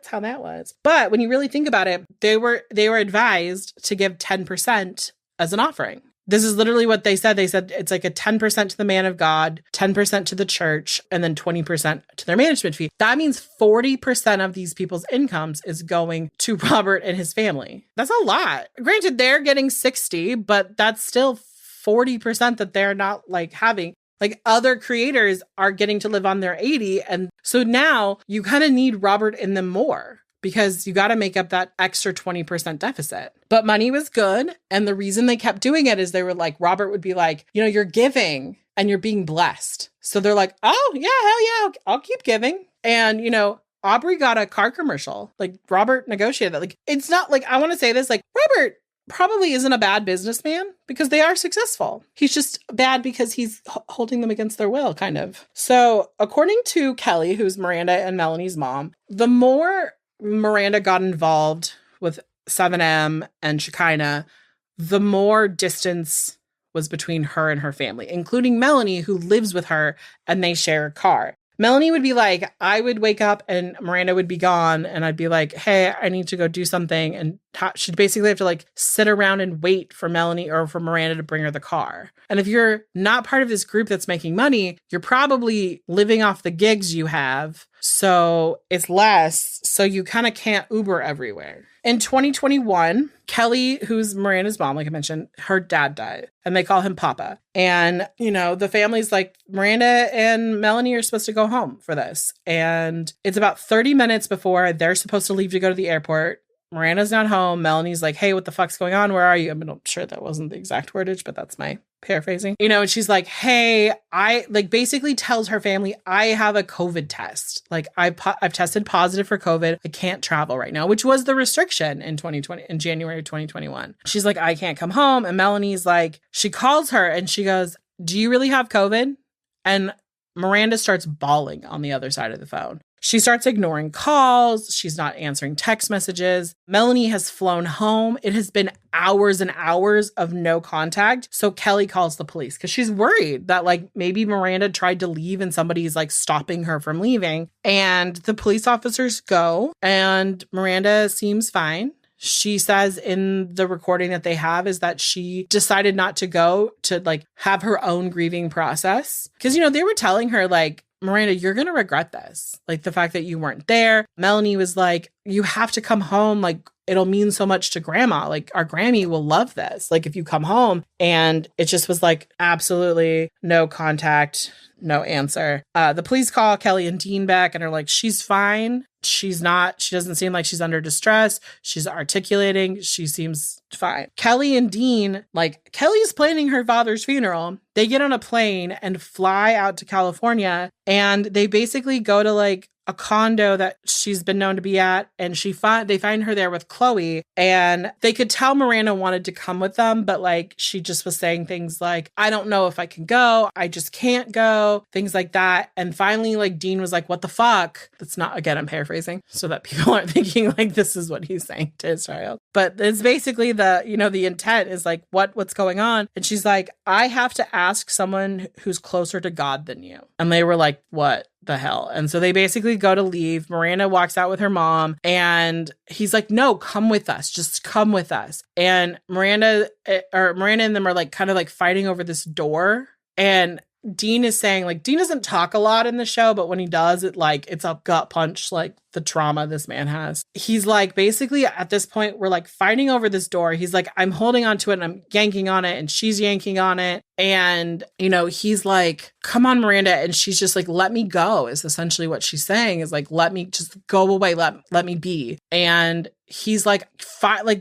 Speaker 3: how that was. But when you really think about it, they were advised to give 10% as an offering. This is literally what they said. They said it's like a 10% to the man of God, 10% to the church, and then 20% to their management fee. That means 40% of these people's incomes is going to Robert and his family. That's a lot. Granted, they're getting 60, but that's still 40% that they're not like having. Like other creators are getting to live on their 80. And so now you kind of need Robert in them more because you got to make up that extra 20% deficit. But money was good. And the reason they kept doing it is they were like, Robert would be like, you're giving and you're being blessed. So they're like, oh yeah, hell yeah, I'll keep giving. And, Aubrey got a car commercial. Like Robert negotiated that. Like, it's not like, I want to say this, like Robert probably isn't a bad businessman because they are successful. He's just bad because he's holding them against their will, kind of. So according to Kelly, who's Miranda and Melanie's mom, the more Miranda got involved with 7M and Shekinah, the more distance was between her and her family, including Melanie, who lives with her and they share a car. Melanie would be like, I would wake up and Miranda would be gone. And I'd be like, hey, I need to go do something. And she'd basically have to like sit around and wait for Melanie or for Miranda to bring her the car. And if you're not part of this group that's making money, you're probably living off the gigs you have. So it's less. So you kind of can't Uber everywhere. In 2021, Kelly, who's Miranda's mom, like I mentioned, her dad died and they call him Papa. And, the family's like, Miranda and Melanie are supposed to go home for this. And it's about 30 minutes before they're supposed to leave to go to the airport. Miranda's not home. Melanie's like, hey, what the fuck's going on? Where are you? I'm sure that wasn't the exact wordage, but that's my paraphrasing, and she's like, hey, I like basically tells her family, I have a COVID test. Like I've tested positive for COVID. I can't travel right now, which was the restriction in January of 2021. She's like, I can't come home. And Melanie's like, she calls her and she goes, do you really have COVID? And Miranda starts bawling on the other side of the phone. She starts ignoring calls. She's not answering text messages. Melanie has flown home. It has been hours and hours of no contact. So Kelly calls the police because she's worried that like maybe Miranda tried to leave and somebody's like stopping her from leaving. And the police officers go and Miranda seems fine. She says in the recording that they have is that she decided not to go to like have her own grieving process. Because, they were telling her like, Miranda, you're going to regret this. Like the fact that you weren't there. Melanie was like, you have to come home. Like it'll mean so much to grandma. Like our Grammy will love this. Like if you come home. And it just was like absolutely no contact, no answer. The police call Kelly and Dean back and are like, she's fine. She doesn't seem like she's under distress. She's articulating. She seems fine. Kelly and Dean, like Kelly's planning her father's funeral. They get on a plane and fly out to California and they basically go to like a condo that she's been known to be at. And they find her there with Chloe and they could tell Miranda wanted to come with them, but like she just was saying things like, I don't know if I can go. I just can't go. Things like that. And finally, like Dean was like, what the fuck? That's not, again, I'm paraphrasing so that people aren't thinking like this is what he's saying to his child. But it's basically the intent is like, what's going on? And she's like, I have to ask someone who's closer to God than you. And they were like, what the hell? And so they basically go to leave. Miranda walks out with her mom and he's like, no, come with us. Just come with us. And Miranda and them are like kind of like fighting over this door. And Dean is saying like, Dean doesn't talk a lot in the show, but when he does it's a gut punch, like the trauma this man has. He's like, basically at this point, we're like fighting over this door. He's like, I'm holding onto it and I'm yanking on it and she's yanking on it. And, he's like, come on, Miranda. And she's just like, let me go is essentially what she's saying is like, let me just go away. Let me be. And he's like,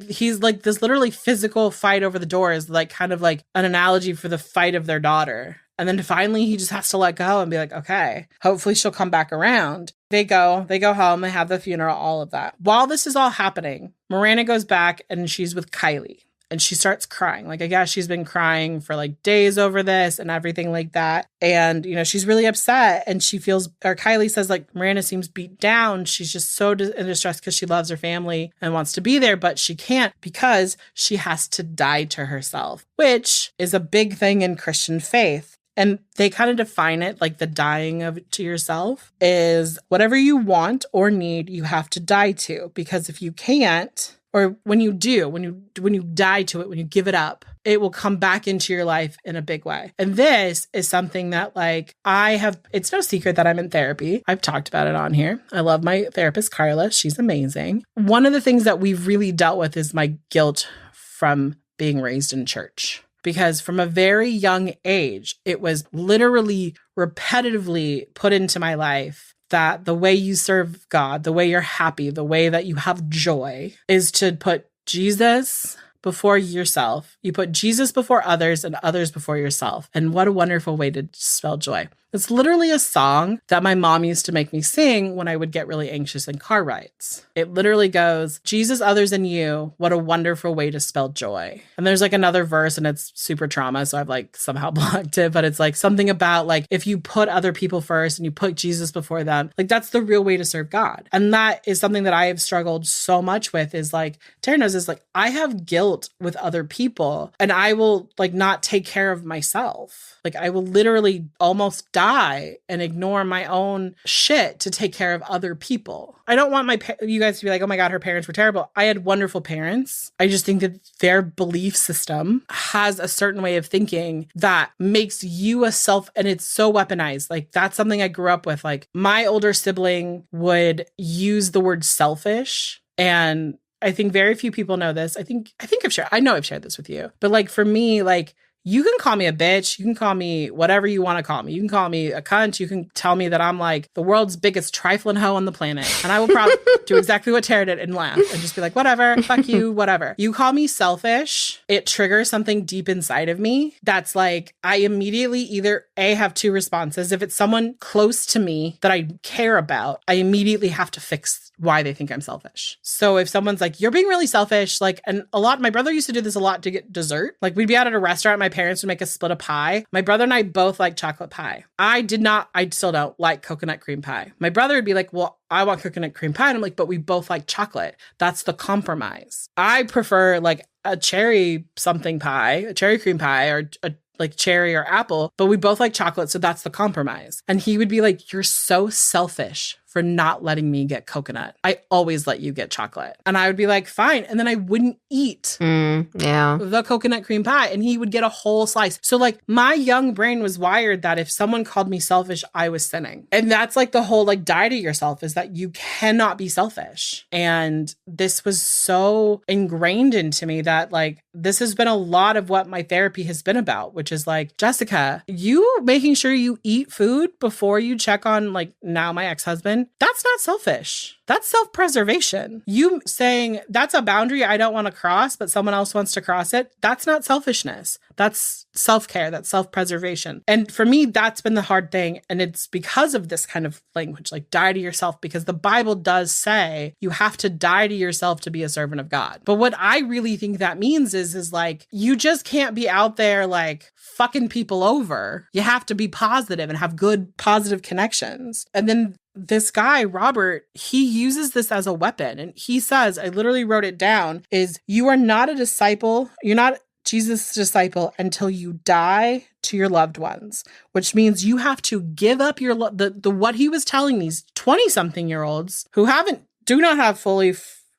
Speaker 3: he's like this literally physical fight over the door is like kind of like an analogy for the fight of their daughter. And then finally he just has to let go and be like, okay, hopefully she'll come back around. They go home, they have the funeral, all of that. While this is all happening, Miranda goes back and she's with Kylie and she starts crying. Like, I guess she's been crying for like days over this and everything like that. And, she's really upset and Kylie says like, Miranda seems beat down. She's just so in distress because she loves her family and wants to be there, but she can't because she has to die to herself, which is a big thing in Christian faith. And they kind of define it like the dying to yourself is whatever you want or need, you have to die to. Because if you can't, or when you die to it, when you give it up, it will come back into your life in a big way. And this is something that like it's no secret that I'm in therapy. I've talked about it on here. I love my therapist, Carla. She's amazing. One of the things that we've really dealt with is my guilt from being raised in church. Because from a very young age, it was literally repetitively put into my life that the way you serve God, the way you're happy, the way that you have joy is to put Jesus before yourself. You put Jesus before others and others before yourself. And what a wonderful way to spell joy. It's literally a song that my mom used to make me sing when I would get really anxious in car rides. It literally goes, Jesus, others, and you. What a wonderful way to spell joy. And there's like another verse and it's super trauma. So I've like somehow blocked it, but it's like something about like, if you put other people first and you put Jesus before them, like that's the real way to serve God. And that is something that I have struggled so much with is like, Tara knows is like, I have guilt with other people and I will like not take care of myself. Like I will literally almost die and ignore my own shit to take care of other people. I don't want you guys to be like, oh my God, her parents were terrible. I had wonderful parents. I just think that their belief system has a certain way of thinking that makes you and it's so weaponized. Like that's something I grew up with. Like my older sibling would use the word selfish, and I think very few people know this. I know I've shared this with you, but like for me, like you can call me a bitch. You can call me whatever you want to call me. You can call me a cunt. You can tell me that I'm like the world's biggest trifling hoe on the planet. And I will probably do exactly what Tara did and laugh and just be like, whatever, fuck you, whatever. You call me selfish. It triggers something deep inside of me that's like, I immediately either A, have two responses. If it's someone close to me that I care about, I immediately have to fix why they think I'm selfish. So if someone's like, you're being really selfish, like, and my brother used to do this a lot to get dessert. Like we'd be out at a restaurant, my parents would make us split a pie. My brother and I both like chocolate pie. I still don't like coconut cream pie. My brother would be like, well, I want coconut cream pie. And I'm like, but we both like chocolate. That's the compromise. I prefer like a cherry something pie, a cherry cream pie, or a like cherry or apple, but we both like chocolate. So that's the compromise. And he would be like, you're so selfish for not letting me get coconut. I always let you get chocolate. And I would be like, fine. And then I wouldn't eat the coconut cream pie. And he would get a whole slice. So like my young brain was wired that if someone called me selfish, I was sinning. And that's like the whole like die to yourself, is that you cannot be selfish. And this was so ingrained into me that like, this has been a lot of what my therapy has been about, which is like, Jessica, you making sure you eat food before you check on like now my ex-husband, that's not selfish. That's self-preservation. You saying that's a boundary I don't want to cross, but someone else wants to cross it. That's not selfishness. That's self-care. That's self-preservation. And for me, that's been the hard thing. And it's because of this kind of language, like die to yourself, because the Bible does say you have to die to yourself to be a servant of God. But what I really think that means is like, you just can't be out there like fucking people over. You have to be positive and have good, positive connections. And then this guy, Robert, he uses this as a weapon. And he says, I literally wrote it down, is you are not a disciple. You're not Jesus' disciple until you die to your loved ones, which means you have to give up your, what he was telling these 20-something-year-olds who do not have fully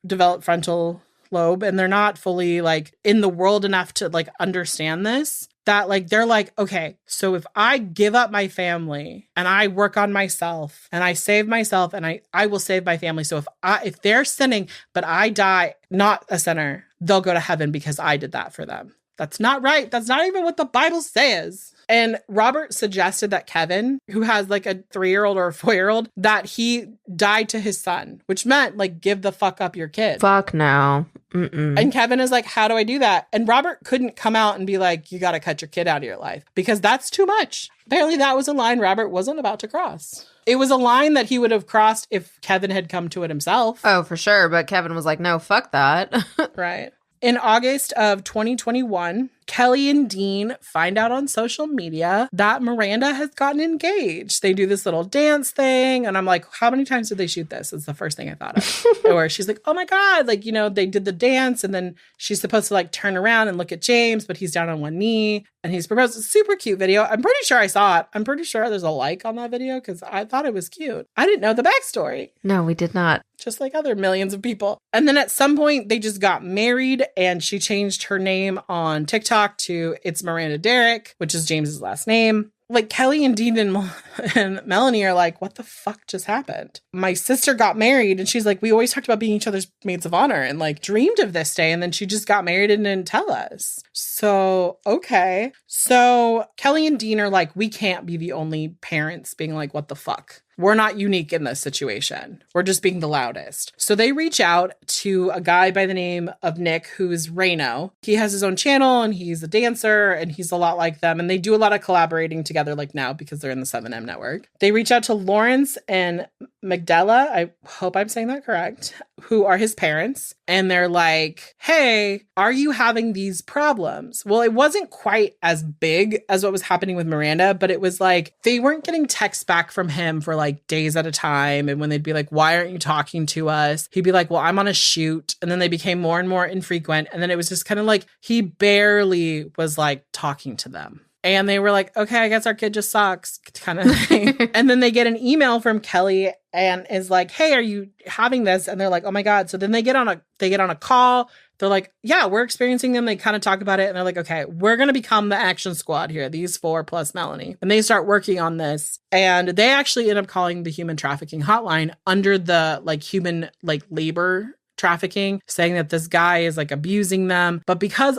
Speaker 3: developed frontal lobe, and they're not fully like in the world enough to like understand this. That like, they're like, okay, so if I give up my family and I work on myself and I save myself and I will save my family. So if they're sinning, but I die not a sinner, they'll go to heaven because I did that for them. That's not right. That's not even what the Bible says. And Robert suggested that Kevin, who has like a 3-year-old or a 4-year-old, that he died to his son, which meant like, give the fuck up your kid.
Speaker 4: Fuck no. Mm-mm.
Speaker 3: And Kevin is like, how do I do that? And Robert couldn't come out and be like, you got to cut your kid out of your life, because that's too much. Apparently that was a line Robert wasn't about to cross. It was a line that he would have crossed if Kevin had come to it himself.
Speaker 4: Oh, for sure. But Kevin was like, no, fuck that.
Speaker 3: Right. In August of 2021, Kelly and Dean find out on social media that Miranda has gotten engaged. They do this little dance thing. And I'm like, how many times did they shoot this? It's the first thing I thought of. Or she's like, oh my God, like, you know, they did the dance and then she's supposed to like turn around and look at James, but he's down on one knee and he's proposed. It's a super cute video. I'm pretty sure I saw it. I'm pretty sure there's a like on that video because I thought it was cute. I didn't know the backstory.
Speaker 4: No, we did not.
Speaker 3: Just like other millions of people. And then at some point they just got married and she changed her name on TikTok to It's Miranda Derrick, which is James's last name. Like Kelly and Dean and Melanie are like, what the fuck just happened? My sister got married and she's like, we always talked about being each other's maids of honor and like dreamed of this day. And then she just got married and didn't tell us. So, okay. So Kelly and Dean are like, we can't be the only parents being like, what the fuck? We're not unique in this situation. We're just being the loudest. So they reach out to a guy by the name of Nick, who's Reno. He has his own channel and he's a dancer and he's a lot like them. And they do a lot of collaborating together like now because they're in the 7M network. They reach out to Lawrence and Magdala, I hope I'm saying that correct, who are his parents. And they're like, hey, are you having these problems? Well, it wasn't quite as big as what was happening with Miranda, but it was like they weren't getting texts back from him for like days at a time. And when they'd be like, why aren't you talking to us? He'd be like, well, I'm on a shoot. And then they became more and more infrequent. And then it was just kind of like he barely was like talking to them. And they were like, okay, I guess our kid just sucks kind of thing. And then they get an email from Kelly and is like, hey, are you having this? And they're like, oh my God. So then they get on a call. They're like, yeah, we're experiencing them. They kind of talk about it. And they're like, okay, we're going to become the action squad here. These 4 plus Melanie. And they start working on this. And they actually end up calling the human trafficking hotline under the like human like labor trafficking, saying that this guy is like abusing them. But because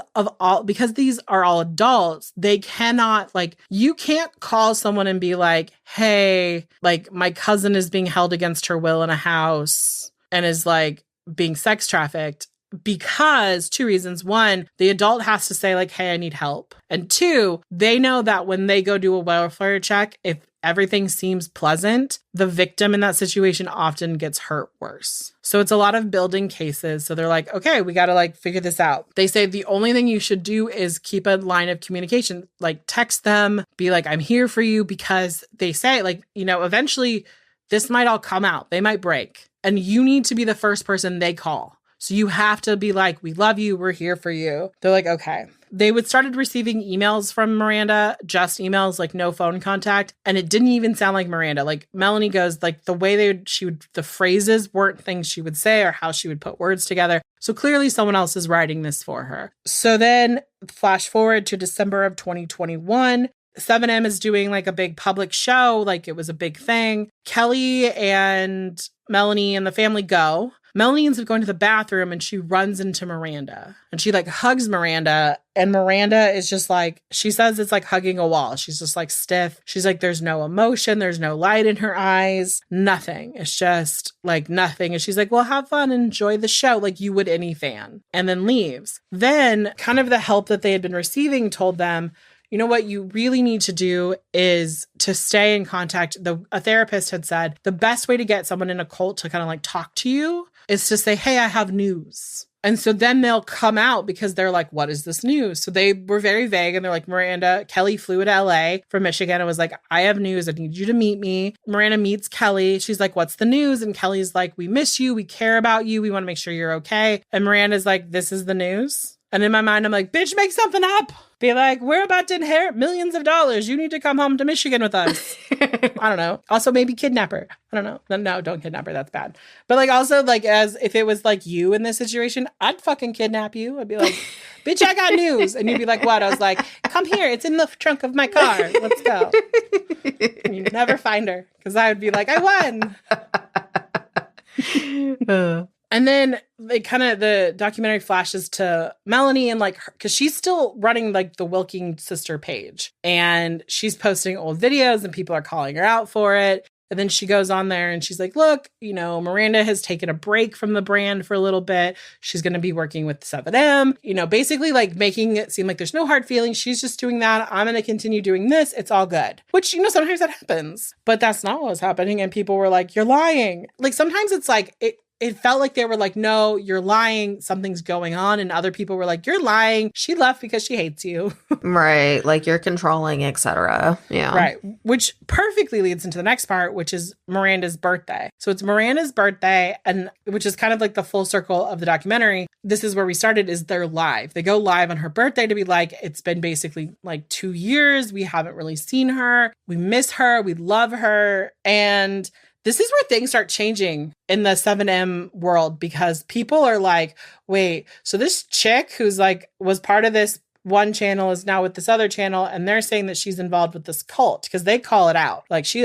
Speaker 3: these are all adults, they cannot, like, you can't call someone and be like, hey, like, my cousin is being held against her will in a house and is like being sex trafficked. Because 2 reasons. 1, the adult has to say like, hey, I need help. And 2, they know that when they go do a welfare check, if everything seems pleasant, the victim in that situation often gets hurt worse. So it's a lot of building cases. So they're like, okay, we got to like figure this out. They say the only thing you should do is keep a line of communication, like text them, be like, I'm here for you, because they say like, you know, eventually this might all come out. They might break, and you need to be the first person they call. So you have to be like, we love you. We're here for you. They're like, okay. They started receiving emails from Miranda, just emails, like no phone contact. And it didn't even sound like Miranda. Like Melanie goes, like the way the phrases weren't things she would say or how she would put words together. So clearly someone else is writing this for her. So then flash forward to December of 2021. 7M is doing like a big public show. Like it was a big thing. Kelly and Melanie and the family go. Melanie ends up going to the bathroom and she runs into Miranda and she like hugs Miranda, and Miranda is just like, she says it's like hugging a wall. She's just like stiff. She's like, there's no emotion. There's no light in her eyes. Nothing. It's just like nothing. And she's like, well, have fun. Enjoy the show like you would any fan. And then leaves. Then kind of the help that they had been receiving told them, you know what you really need to do is to stay in contact. A therapist had said the best way to get someone in a cult to kind of like talk to you is to say, hey, I have news. And so then they'll come out because they're like, what is this news? So they were very vague and they're like, Miranda, Kelly flew to LA from Michigan and was like, I have news. I need you to meet me. Miranda meets Kelly. She's like, what's the news? And Kelly's like, we miss you. We care about you. We want to make sure you're okay. And Miranda's like, this is the news. And in my mind, I'm like, bitch, make something up. Be like, we're about to inherit millions of dollars. You need to come home to Michigan with us. I don't know. Also, maybe kidnap her. I don't know. No, don't kidnap her. That's bad. But like, also, like, as if it was like you in this situation, I'd fucking kidnap you. I'd be like, bitch, I got news. And you'd be like, what? I was like, come here. It's in the trunk of my car. Let's go. And you'd never find her because I would be like, I won. And then the documentary flashes to Melanie and like, because she's still running like the Wilking sister page and she's posting old videos and people are calling her out for it. And then she goes on there and she's like, look, you know, Miranda has taken a break from the brand for a little bit. She's going to be working with 7M, you know, basically like making it seem like there's no hard feelings. She's just doing that. I'm going to continue doing this. It's all good, which, you know, sometimes that happens, but that's not what was happening. And people were like, you're lying. Like sometimes it's like, it felt like they were like, no, you're lying. Something's going on. And other people were like, you're lying. She left because she hates you.
Speaker 4: Right. Like you're controlling, etc. Yeah.
Speaker 3: Right. Which perfectly leads into the next part, which is Miranda's birthday. So it's Miranda's birthday, and which is kind of like the full circle of the documentary. This is where we started, is they're live. They go live on her birthday to be like, it's been basically like 2 years. We haven't really seen her. We miss her. We love her. And this is where things start changing in the 7M world, because people are like, wait, so this chick who's like, was part of this one channel is now with this other channel, and they're saying that she's involved with this cult, because they call it out. Like, she's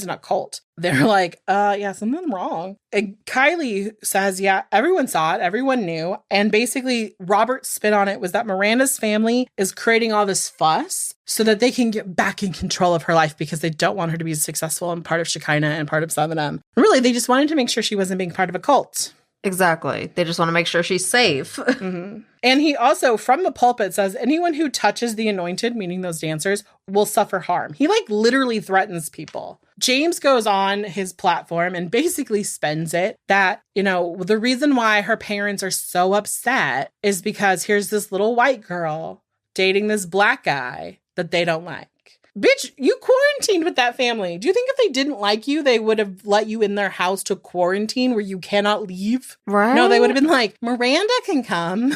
Speaker 3: in a cult. They're like, yeah, something wrong. And Kylie says, yeah, everyone saw it. Everyone knew. And basically, Robert's spin on it was that Miranda's family is creating all this fuss so that they can get back in control of her life, because they don't want her to be successful and part of Shekinah and part of 7M. Really, they just wanted to make sure she wasn't being part of a cult.
Speaker 4: Exactly. They just want to make sure she's safe.
Speaker 3: Mm-hmm. And he also, from the pulpit, says anyone who touches the anointed, meaning those dancers, will suffer harm. He like literally threatens people. James goes on his platform and basically spends it that, you know, the reason why her parents are so upset is because here's this little white girl dating this black guy that they don't like. Bitch, you quarantined with that family. Do you think if they didn't like you, they would have let you in their house to quarantine where you cannot leave?
Speaker 4: Right.
Speaker 3: No, they would have been like, Miranda can come.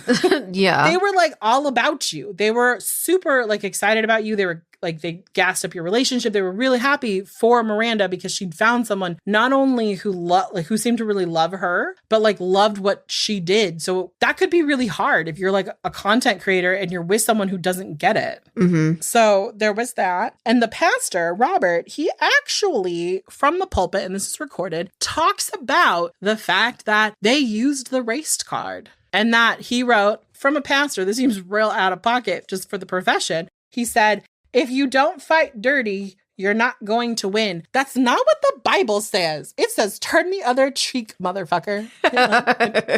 Speaker 4: Yeah.
Speaker 3: They were like all about you. They were super like excited about you. They were like they gassed up your relationship. They were really happy for Miranda because she'd found someone not only who seemed to really love her, but like loved what she did. So that could be really hard if you're like a content creator and you're with someone who doesn't get it.
Speaker 4: Mm-hmm.
Speaker 3: So there was that. And the pastor, Robert, he actually, from the pulpit, and this is recorded, talks about the fact that they used the race card and that he wrote, from a pastor, this seems real out of pocket just for the profession. He said, if you don't fight dirty, you're not going to win. That's not what the Bible says. It says, turn the other cheek, motherfucker.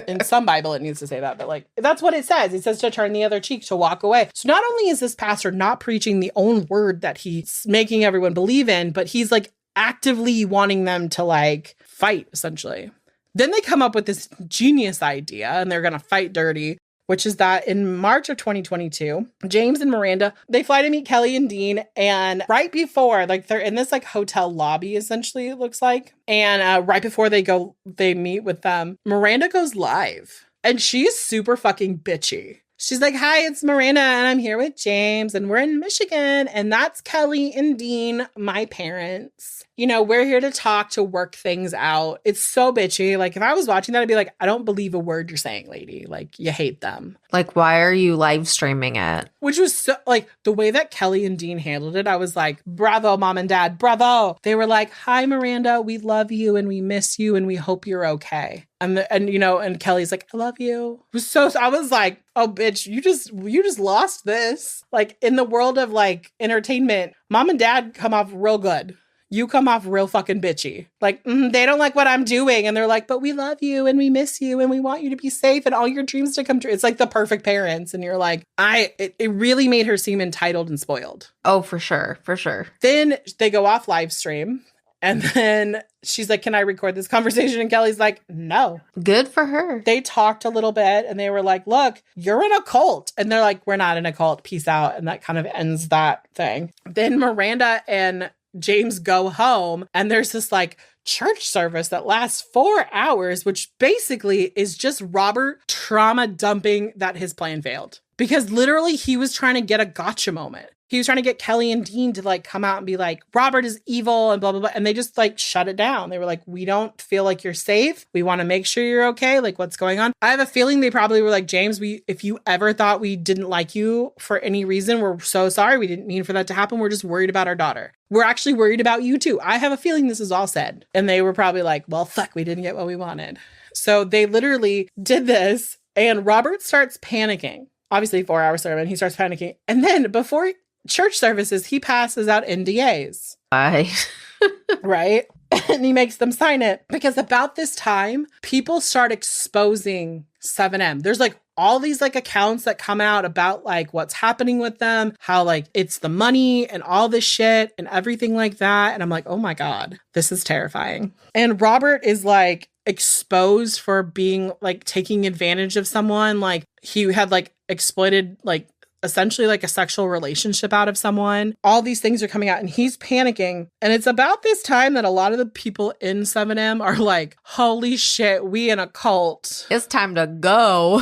Speaker 3: In some Bible, it needs to say that, but like, that's what it says. It says to turn the other cheek, to walk away. So not only is this pastor not preaching the own word that he's making everyone believe in, but he's like actively wanting them to like fight, essentially. Then they come up with this genius idea and they're going to fight dirty, which is that in March of 2022, James and Miranda, they fly to meet Kelly and Dean. And right before, like they're in this like hotel lobby, essentially, it looks like. And right before they meet with them, Miranda goes live. And she's super fucking bitchy. She's like, hi, it's Miranda, and I'm here with James, and we're in Michigan, and that's Kelly and Dean, my parents. You know, we're here to talk, to work things out. It's so bitchy. Like, if I was watching that, I'd be like, I don't believe a word you're saying, lady. Like, you hate them.
Speaker 4: Like, why are you live streaming it?
Speaker 3: Which was so, like, the way that Kelly and Dean handled it, I was like, bravo, mom and dad, bravo. They were like, hi, Miranda, we love you, and we miss you, and we hope you're okay. And you know, and Kelly's like, I love you. It was so I was like, oh, bitch, you just lost this. Like, in the world of like entertainment, mom and dad come off real good. You come off real fucking bitchy. Like, they don't like what I'm doing. And they're like, but we love you and we miss you and we want you to be safe and all your dreams to come true. It's like the perfect parents. And you're like, it really made her seem entitled and spoiled.
Speaker 4: Oh, for sure. For sure.
Speaker 3: Then they go off live stream. And then she's like, can I record this conversation? And Kelly's like, no.
Speaker 4: Good for her.
Speaker 3: They talked a little bit and they were like, look, you're in a cult. And they're like, we're not in a cult. Peace out. And that kind of ends that thing. Then Miranda and James go home and there's this like church service that lasts 4 hours, which basically is just Robert trauma dumping that his plan failed. Because literally he was trying to get a gotcha moment. He was trying to get Kelly and Dean to like come out and be like, Robert is evil and blah, blah, blah. And they just like shut it down. They were like, we don't feel like you're safe. We want to make sure you're okay. Like, what's going on? I have a feeling they probably were like, James, if you ever thought we didn't like you for any reason, we're so sorry. We didn't mean for that to happen. We're just worried about our daughter. We're actually worried about you too. I have a feeling this is all said. And they were probably like, well, fuck, we didn't get what we wanted. So they literally did this and Robert starts panicking. Obviously 4 hour sermon, he starts panicking. And then before church services, he passes out NDAs. Right? And he makes them sign it because about this time, people start exposing 7M. There's like all these like accounts that come out about like what's happening with them, how like it's the money and all this shit and everything like that. And I'm like, oh my God, this is terrifying. And Robert is like exposed for being like taking advantage of someone. Like he had like exploited like essentially like a sexual relationship out of someone. All these things are coming out and he's panicking. And it's about this time that a lot of the people in 7M are like, holy shit, we in a cult.
Speaker 4: It's time to go.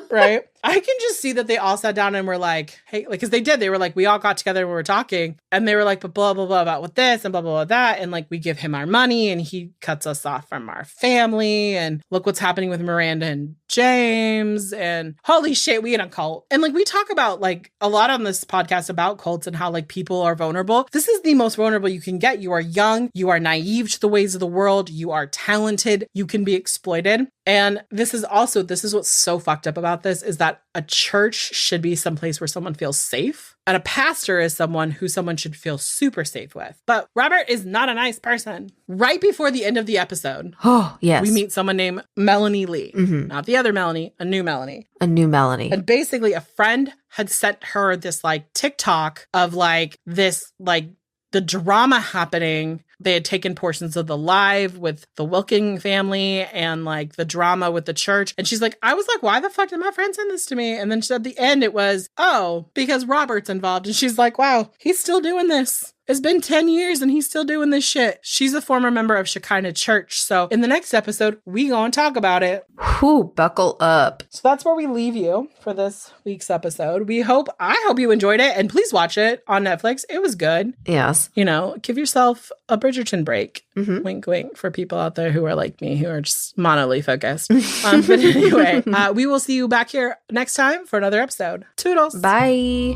Speaker 3: Right? I can just see that they all sat down and were like, hey, like, because they did. They were like, we all got together and we were talking. And they were like, but blah, blah, blah about with this and blah, blah, blah, that. And like, we give him our money and he cuts us off from our family. And look what's happening with Miranda and James. And holy shit, we in a cult. And like, we talk about like a lot on this podcast about cults and how like people are vulnerable. This is the most vulnerable you can get. You are young. You are naive to the ways of the world. You are talented. You can be exploited. And this is what's so fucked up about this is that a church should be someplace where someone feels safe. And a pastor is someone who someone should feel super safe with. But Robert is not a nice person. Right before the end of the episode,
Speaker 4: oh, yes,
Speaker 3: we meet someone named Melanie Lee. Mm-hmm. Not the other Melanie, a new Melanie.
Speaker 4: A new Melanie.
Speaker 3: And basically a friend had sent her this like TikTok of like this like the drama happening. They had taken portions of the live with the Wilking family and like the drama with the church. And she's like, I was like, why the fuck did my friend send this to me? And then at the end it was, oh, because Robert's involved. And she's like, wow, he's still doing this. It's been 10 years and he's still doing this shit. She's a former member of Shekinah Church. So in the next episode, we gonna talk about it.
Speaker 4: Whew, buckle up.
Speaker 3: So that's where we leave you for this week's episode. I hope you enjoyed it, and please watch it on Netflix. It was good.
Speaker 4: Yes.
Speaker 3: You know, give yourself a Bridgerton break.
Speaker 4: Mm-hmm.
Speaker 3: Wink, wink, for people out there who are like me, who are just monolith focused. But anyway, we will see you back here next time for another episode. Toodles.
Speaker 4: Bye.